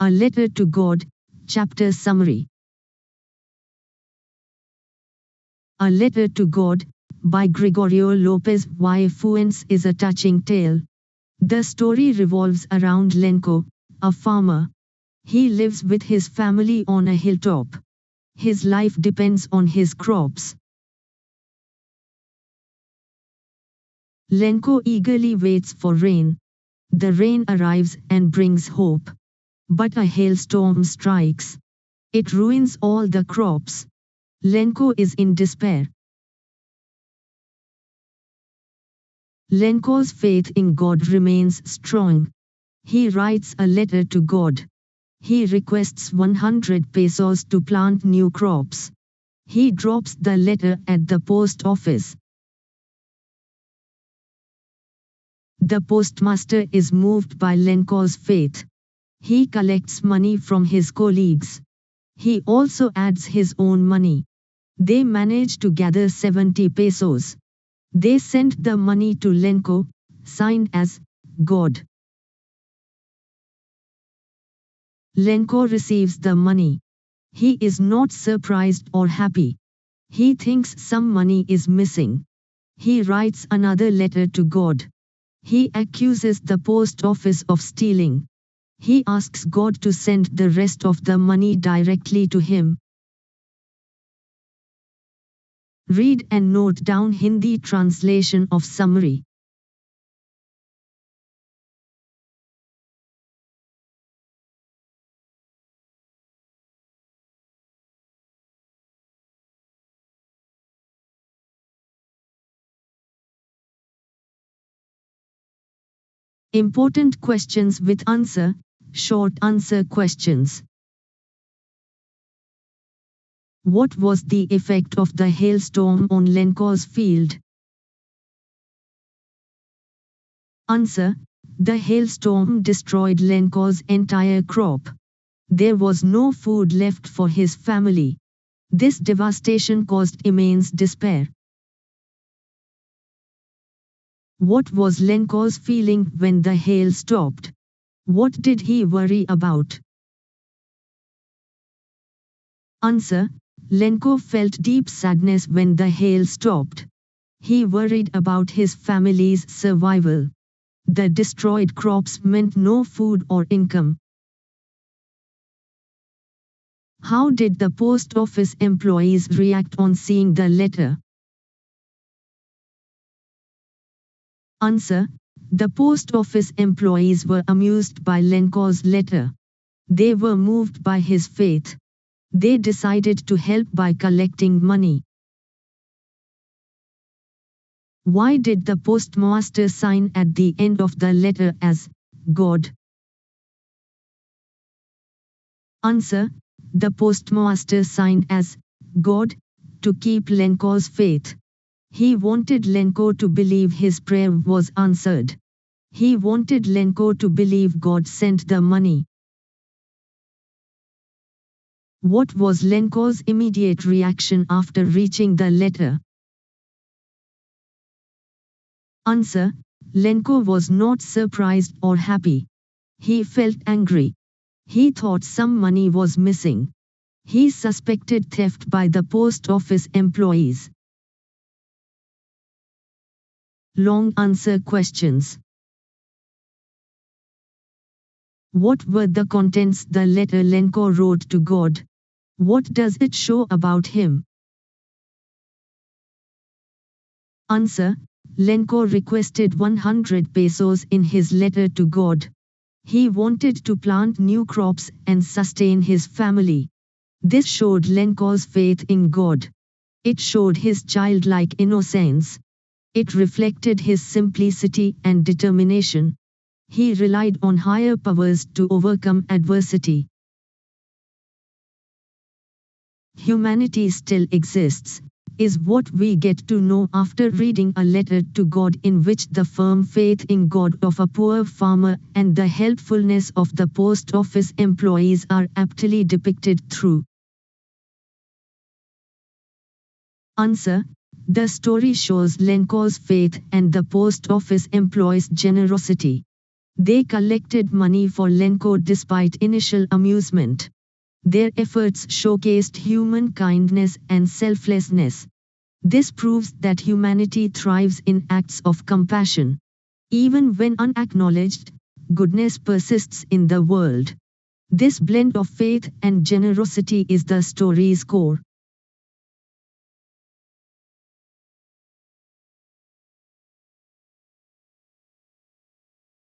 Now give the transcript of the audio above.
A Letter to God, Chapter Summary. A Letter to God, by Gregorio Lopez y Fuentes is a touching tale. The story revolves around Lenko, a farmer. He lives with his family on a hilltop. His life depends on his crops. Lenko eagerly waits for rain. The rain arrives and brings hope. But a hailstorm strikes. It ruins all the crops. Lenko is in despair. Lenko's faith in God remains strong. He writes a letter to God. He requests 100 pesos to plant new crops. He drops the letter at the post office. The postmaster is moved by Lenko's faith. He collects money from his colleagues. He also adds his own money. They manage to gather 70 pesos. They send the money to Lenko, signed as God. Lenko receives the money. He is not surprised or happy. He thinks some money is missing. He writes another letter to God. He accuses the post office of stealing. He asks God to send the rest of the money directly to him. Read and note down Hindi translation of summary. Important questions with answer, short answer questions. What was the effect of the hailstorm on Lenko's field? Answer: the hailstorm destroyed Lenko's entire crop. There was no food left for his family. This devastation caused immense despair. What was Lenko's feeling when the hail stopped? What did he worry about? Answer: Lenko felt deep sadness when the hail stopped. He worried about his family's survival. The destroyed crops meant no food or income. How did the post office employees react on seeing the letter? Answer: the post office employees were amused by Lenko's letter. They were moved by his faith. They decided to help by collecting money. Why did the postmaster sign at the end of the letter as God? Answer: the postmaster signed as God to keep Lenko's faith. He wanted Lenko to believe his prayer was answered. He wanted Lenko to believe God sent the money. What was Lenko's immediate reaction after reaching the letter? Answer: Lenko was not surprised or happy. He felt angry. He thought some money was missing. He suspected theft by the post office employees. Long answer questions. What were the contents the letter Lenko wrote to God? What does it show about him? Answer: Lenko requested 100 pesos in his letter to God. He wanted to plant new crops and sustain his family. This showed Lenko's faith in God. It showed his childlike innocence. It reflected his simplicity and determination. He relied on higher powers to overcome adversity. Humanity still exists, is what we get to know after reading a letter to God in which the firm faith in God of a poor farmer and the helpfulness of the post office employees are aptly depicted through. Answer: the story shows Lenko's faith and the post office employees' generosity. They collected money for Lenko despite initial amusement. Their efforts showcased human kindness and selflessness. This proves that humanity thrives in acts of compassion. Even when unacknowledged, goodness persists in the world. This blend of faith and generosity is the story's core.